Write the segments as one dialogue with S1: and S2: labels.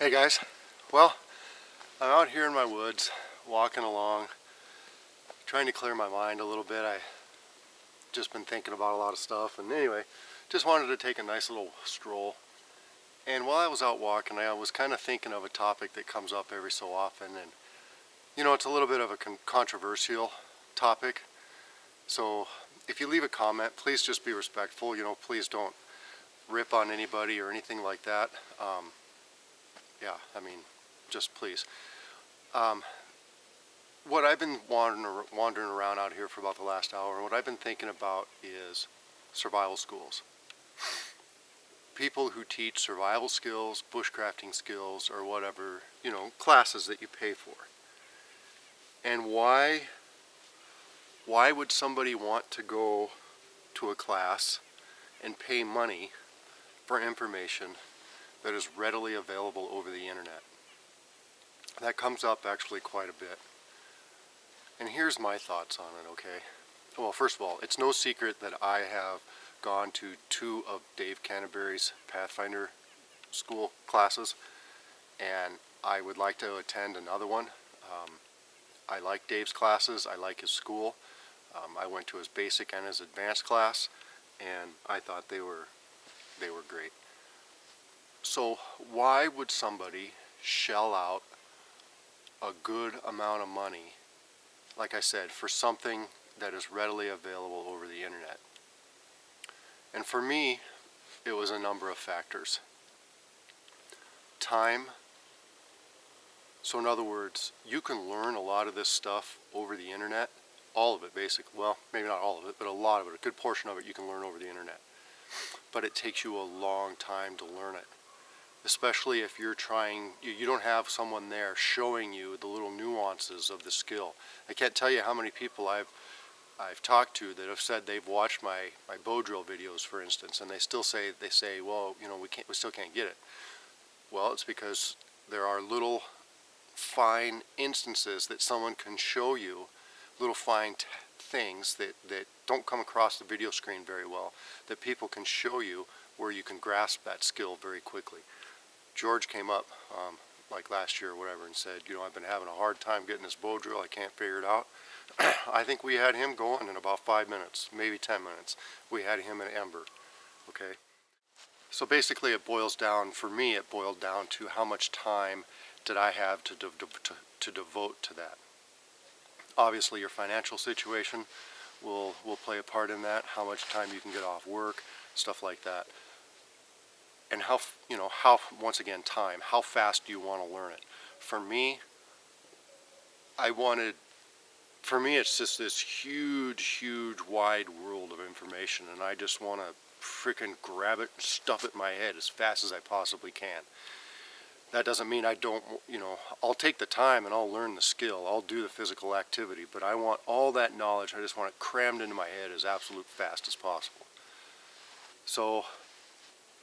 S1: Hey guys, well, I'm out here in my woods, walking along, trying to clear my mind a little bit. I've just been thinking about a lot of stuff, and anyway, just wanted to take a nice little stroll. And while I was out walking, I was kind of thinking of a topic that comes up every so often, and it's a little bit of a controversial topic. So if you leave a comment, please just be respectful. Please don't rip on anybody or anything like that. Yeah, I mean, just please. What I've been wandering around out here for about the last hour, and what I've been thinking about is survival schools. People who teach survival skills, bushcrafting skills, or whatever, classes that you pay for. And why would somebody want to go to a class and pay money for information that is readily available over the internet? That comes up actually quite a bit. And here's my thoughts on it, okay? Well, first of all, it's no secret that I have gone to 2 of Dave Canterbury's Pathfinder school classes, and I would like to attend another one. I like Dave's classes, I like his school. I went to his basic and his advanced class, and I thought they were great. So why would somebody shell out a good amount of money, like I said, for something that is readily available over the internet? And for me, it was a number of factors. Time. So in other words, you can learn a lot of this stuff over the internet. All of it, basically. Well, maybe not all of it, but a lot of it, a good portion of it you can learn over the internet. But it takes you a long time to learn it. Especially if you're trying, you don't have someone there showing you the little nuances of the skill. I can't tell you how many people I've talked to that have said they've watched my bow drill videos, for instance, and they say, well, we still can't get it. Well, it's because there are little fine instances that someone can show you, little fine things that don't come across the video screen very well, that people can show you where you can grasp that skill very quickly. George came up like last year or whatever and said, I've been having a hard time getting this bow drill, I can't figure it out. I think we had him going in about 5 minutes, maybe 10 minutes. We had him in Ember, okay? So basically for me it boiled down to how much time did I have to devote to that. Obviously your financial situation will play a part in that, how much time you can get off work, stuff like that. And how once again, time, how fast do you want to learn it? For me, it's just this huge, wide world of information, and I just want to freaking grab it and stuff it in my head as fast as I possibly can. That doesn't mean I don't, I'll take the time and I'll learn the skill, I'll do the physical activity, but I want all that knowledge, I just want it crammed into my head as absolute fast as possible. So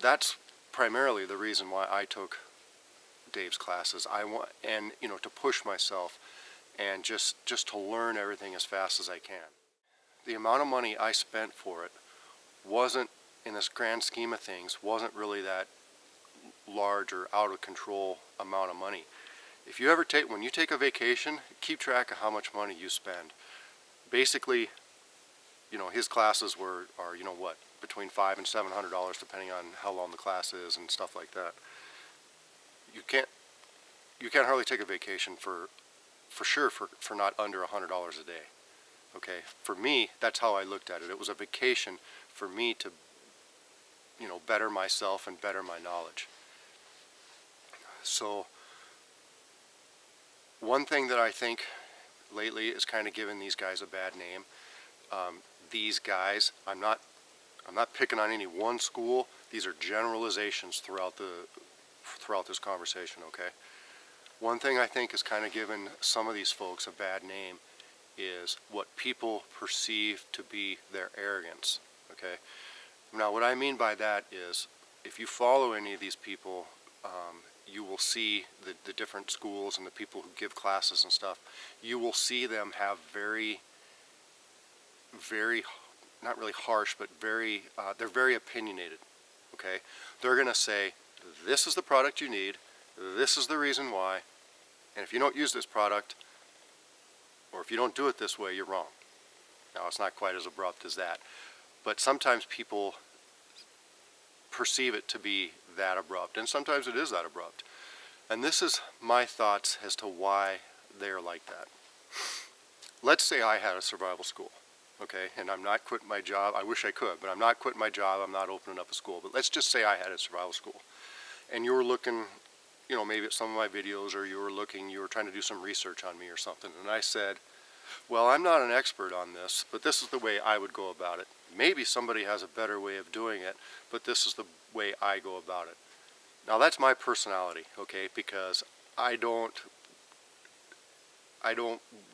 S1: that's primarily the reason why I took Dave's classes. To push myself and just to learn everything as fast as I can. The amount of money I spent for it wasn't, in this grand scheme of things, wasn't really that large or out of control amount of money. If you ever when you take a vacation, keep track of how much money you spend. Basically, his classes are between $500 and $700 depending on how long the class is and stuff like that. You can't hardly take a vacation for not under $100 a day. Okay, for me, that's how I looked at it. It was a vacation for me to better myself and better my knowledge. So one thing that I think lately is kind of given these guys a bad name. These guys, I'm not picking on any one school. These are generalizations throughout this conversation, okay? One thing I think is kind of given some of these folks a bad name is what people perceive to be their arrogance, okay? Now what I mean by that is, if you follow any of these people, you will see the different schools and the people who give classes and stuff. You will see them have very, not really harsh, but they're very opinionated, okay? They're going to say, this is the product you need, this is the reason why, and if you don't use this product, or if you don't do it this way, you're wrong. Now, it's not quite as abrupt as that, but sometimes people perceive it to be that abrupt, and sometimes it is that abrupt. And this is my thoughts as to why they're like that. Let's say I had a survival school, okay, and I'm not quitting my job. I wish I could, but I'm not quitting my job. I'm not opening up a school. But let's just say I had a survival school, and you were looking, you know, maybe at some of my videos, or you were trying to do some research on me or something, and I said, well, I'm not an expert on this, but this is the way I would go about it. Maybe somebody has a better way of doing it, but this is the way I go about it. Now, that's my personality, okay, because I don't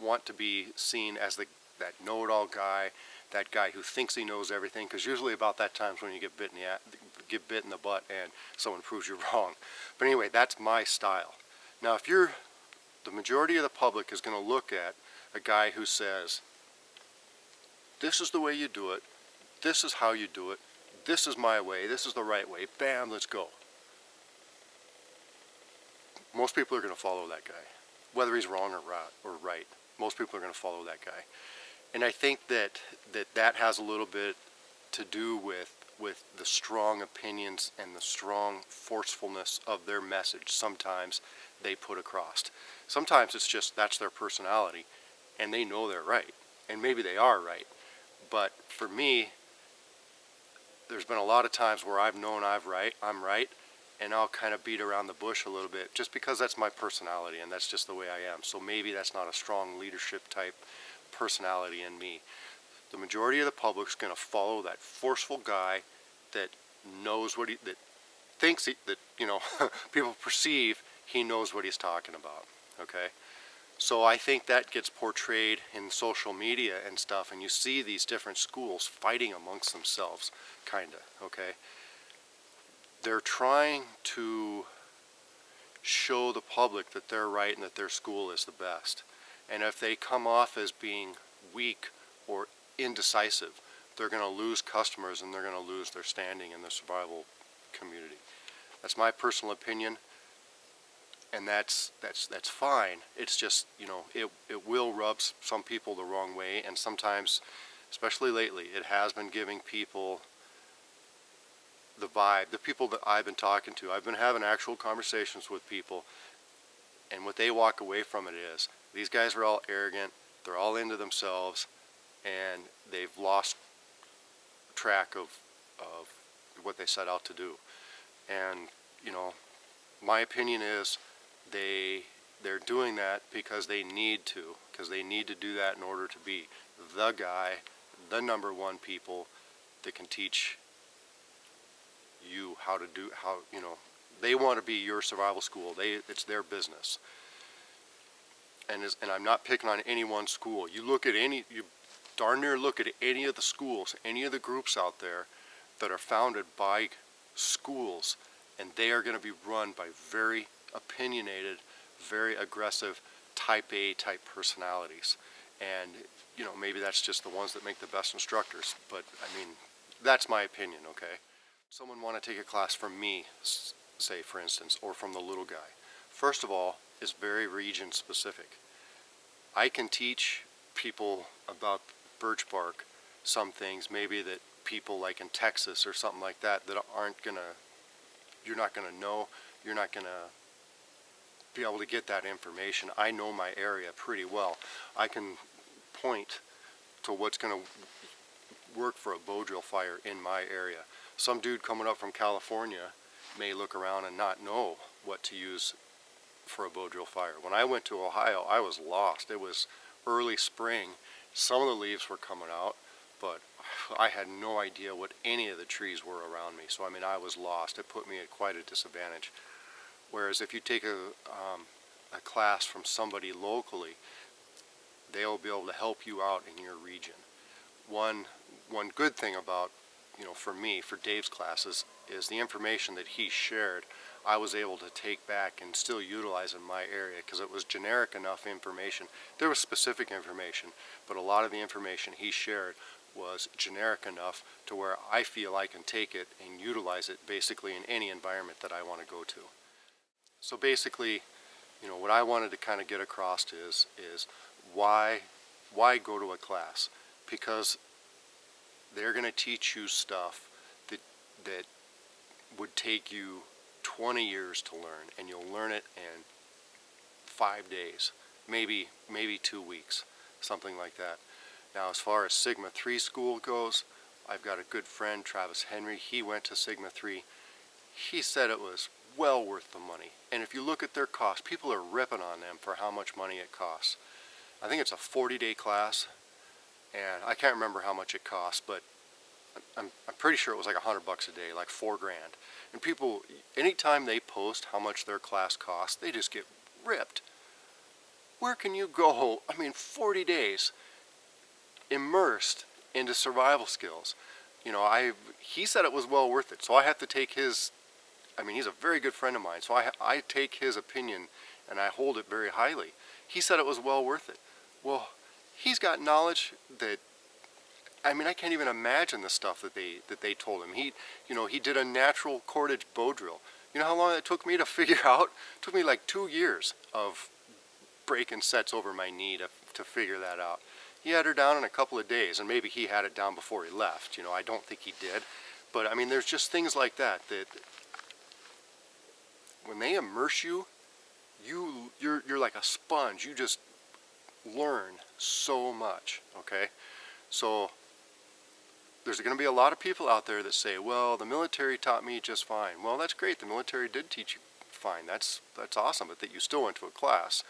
S1: want to be seen as that know-it-all guy, that guy who thinks he knows everything, because usually about that time is when you get bit in the butt and someone proves you wrong. But anyway, that's my style. Now, if the majority of the public is going to look at a guy who says, this is the way you do it, this is how you do it, this is my way, this is the right way, bam, let's go. Most people are going to follow that guy, whether he's wrong or right. Most people are going to follow that guy. And I think that has a little bit to do with the strong opinions and the strong forcefulness of their message sometimes they put across. Sometimes it's just that's their personality, and they know they're right, and maybe they are right. But for me, there's been a lot of times where I've known I'm right, and I'll kind of beat around the bush a little bit just because that's my personality and that's just the way I am. So maybe that's not a strong leadership type personality in me. The majority of the public's going to follow that forceful guy that knows that thinks that, you know, people perceive he knows what he's talking about, okay? So I think that gets portrayed in social media and stuff, and you see these different schools fighting amongst themselves, kinda, okay? They're trying to show the public that they're right and that their school is the best. And if they come off as being weak or indecisive, they're going to lose customers and they're going to lose their standing in the survival community. That's my personal opinion, and that's fine. It's just, you know, it will rub some people the wrong way, and sometimes, especially lately, it has been giving people the vibe. The people that I've been talking to, I've been having actual conversations with people, and what they walk away from it is, these guys are all arrogant, they're all into themselves, and they've lost track of what they set out to do. And, you know, my opinion is they're doing that because they need to do that in order to be the guy, the number one people that can teach you how, you know, they want to be your survival school. It's their business. And I'm not picking on any one school. You darn near look at any of the schools, any of the groups out there that are founded by schools, and they are going to be run by very opinionated, very aggressive, type A type personalities. And, you know, maybe that's just the ones that make the best instructors. But, I mean, that's my opinion, okay? Someone want to take a class from me, say, for instance, or from the little guy. First of all, it's very region specific. I can teach people about birch bark some things maybe that people like in Texas or something like that you're not gonna know, you're not gonna be able to get that information. I know my area pretty well. I can point to what's gonna work for a bow drill fire in my area. Some dude coming up from California may look around and not know what to use for a bow drill fire. When I went to Ohio, I was lost. It was early spring. Some of the leaves were coming out, but I had no idea what any of the trees were around me. So I mean, I was lost. It put me at quite a disadvantage. Whereas if you take a class from somebody locally, they'll be able to help you out in your region. One good thing about, you know, for me, for Dave's classes, is the information that he shared, I was able to take back and still utilize in my area because it was generic enough information. There was specific information, but a lot of the information he shared was generic enough to where I feel I can take it and utilize it basically in any environment that I want to go to. So basically, what I wanted to kind of get across is why go to a class? Because they're going to teach you stuff that would take you 20 years to learn, and you'll learn it in 5 days, maybe 2 weeks, something like that. Now, as far as Sigma 3 school goes, I've got a good friend, Travis Henry. He went to Sigma 3. He said it was well worth the money. And if you look at their cost, people are ripping on them for how much money it costs. I think it's a 40-day class, and I can't remember how much it costs, but I'm pretty sure it was like $100 a day, like $4 grand. And people, anytime they post how much their class costs, they just get ripped. Where can you go? 40 days immersed into survival skills. He said it was well worth it, so I have to take his. He's a very good friend of mine, so I take his opinion and I hold it very highly. He said it was well worth it. Well, he's got knowledge that I can't even imagine the stuff that they told him. He did a natural cordage bow drill. You know how long it took me to figure out? It took me like 2 years of breaking sets over my knee to figure that out. He had her down in a couple of days, and maybe he had it down before he left. I don't think he did. But there's just things like that when they immerse you, you're like a sponge. You just learn so much, okay? So there's going to be a lot of people out there that say, well, the military taught me just fine. Well, that's great. The military did teach you fine. That's awesome, but that you still went to a class.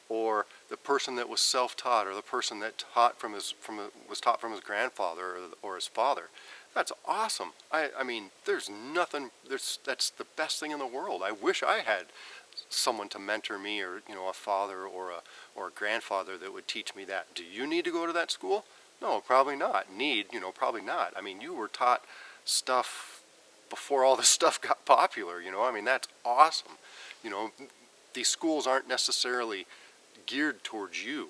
S1: Or the person that was self-taught, or the person that was taught from his grandfather or his father. That's awesome. There's nothing. That's the best thing in the world. I wish I had someone to mentor me, or a father or a grandfather that would teach me that. Do you need to go to that school? No, probably not. Probably not. You were taught stuff before all this stuff got popular. That's awesome. These schools aren't necessarily geared towards you.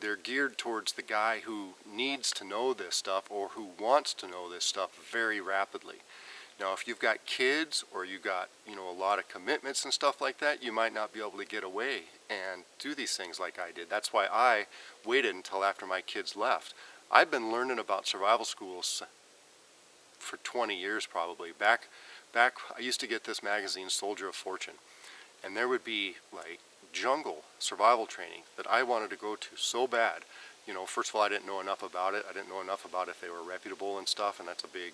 S1: They're geared towards the guy who needs to know this stuff, or who wants to know this stuff very rapidly. Now, if you've got kids, or you got a lot of commitments and stuff like that, you might not be able to get away and do these things like I did. That's why I waited until after my kids left. I've been learning about survival schools for 20 years probably. Back I used to get this magazine, Soldier of Fortune, and there would be like jungle survival training that I wanted to go to so bad. First of all, I didn't know enough about it. I didn't know enough about if they were reputable and stuff, and that's a big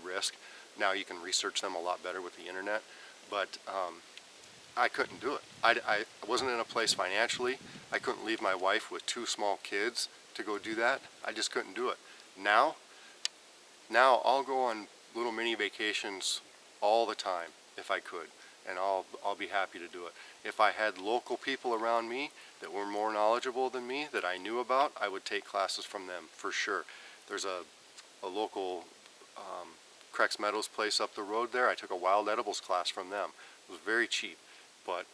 S1: risk. Now you can research them a lot better with the internet, but I couldn't do it. I wasn't in a place financially. I couldn't leave my wife with 2 small kids to go do that. I just couldn't do it. Now I'll go on little mini vacations all the time if I could, and I'll be happy to do it. If I had local people around me that were more knowledgeable than me, that I knew about, I would take classes from them for sure. There's a local Crex Meadows place up the road there. I took a wild edibles class from them. It was very cheap, but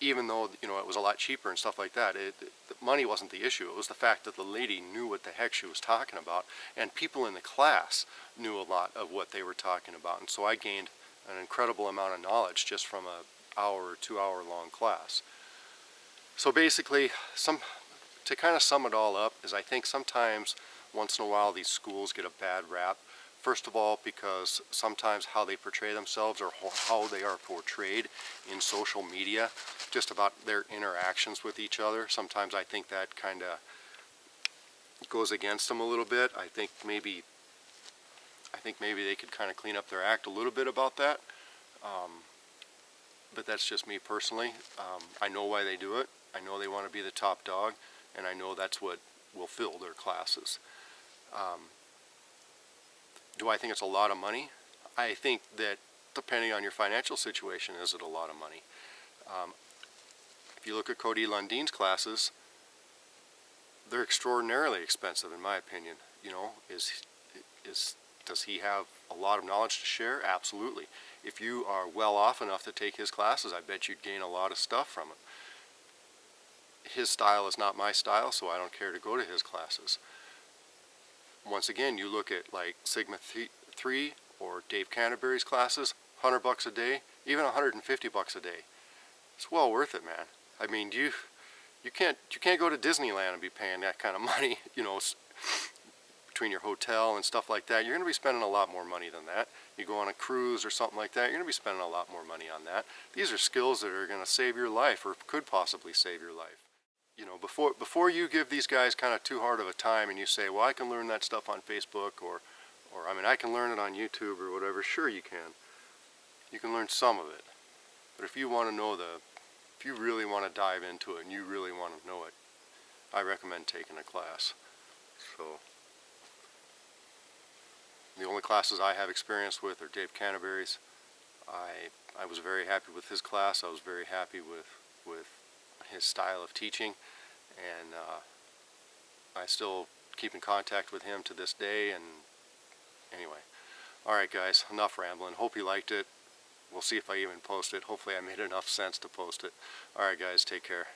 S1: even though it was a lot cheaper and stuff like that, the money wasn't the issue. It was the fact that the lady knew what the heck she was talking about, and people in the class knew a lot of what they were talking about. And so I gained an incredible amount of knowledge just from an hour or 2 hour long class. So basically, to kind of sum it all up, is I think sometimes once in a while these schools get a bad rap. First of all, because sometimes how they portray themselves, or how they are portrayed in social media, just about their interactions with each other, sometimes I think that kind of goes against them a little bit. I think maybe they could kind of clean up their act a little bit about that. But that's just me personally. I know why they do it. I know they want to be the top dog, and I know that's what will fill their classes. Do I think it's a lot of money? I think that depending on your financial situation, is it a lot of money? If you look at Cody Lundine's classes, they're extraordinarily expensive in my opinion. Does he have a lot of knowledge to share? Absolutely. If you are well off enough to take his classes, I bet you'd gain a lot of stuff from it. His style is not my style, so I don't care to go to his classes. Once again, you look at like Sigma 3 or Dave Canterbury's classes, $100 a day, even $150 a day. It's well worth it, man. I mean, you can't go to Disneyland and be paying that kind of money, you know, between your hotel and stuff like that. You're going to be spending a lot more money than that. You go on a cruise or something like that, you're going to be spending a lot more money on that. These are skills that are going to save your life, or could possibly save your life. You know, before you give these guys kind of too hard of a time and you say, well, I can learn that stuff on Facebook, or I mean, I can learn it on YouTube or whatever. Sure, you can. You can learn some of it. But if you want to know if you really want to dive into it and you really want to know it, I recommend taking a class. So, the only classes I have experience with are Dave Canterbury's. I was very happy with his class. I was very happy with his style of teaching, and I still keep in contact with him to this day. And anyway, alright guys, enough rambling. Hope you liked it. We'll see if I even post it. Hopefully I made enough sense to post it. Alright guys, take care.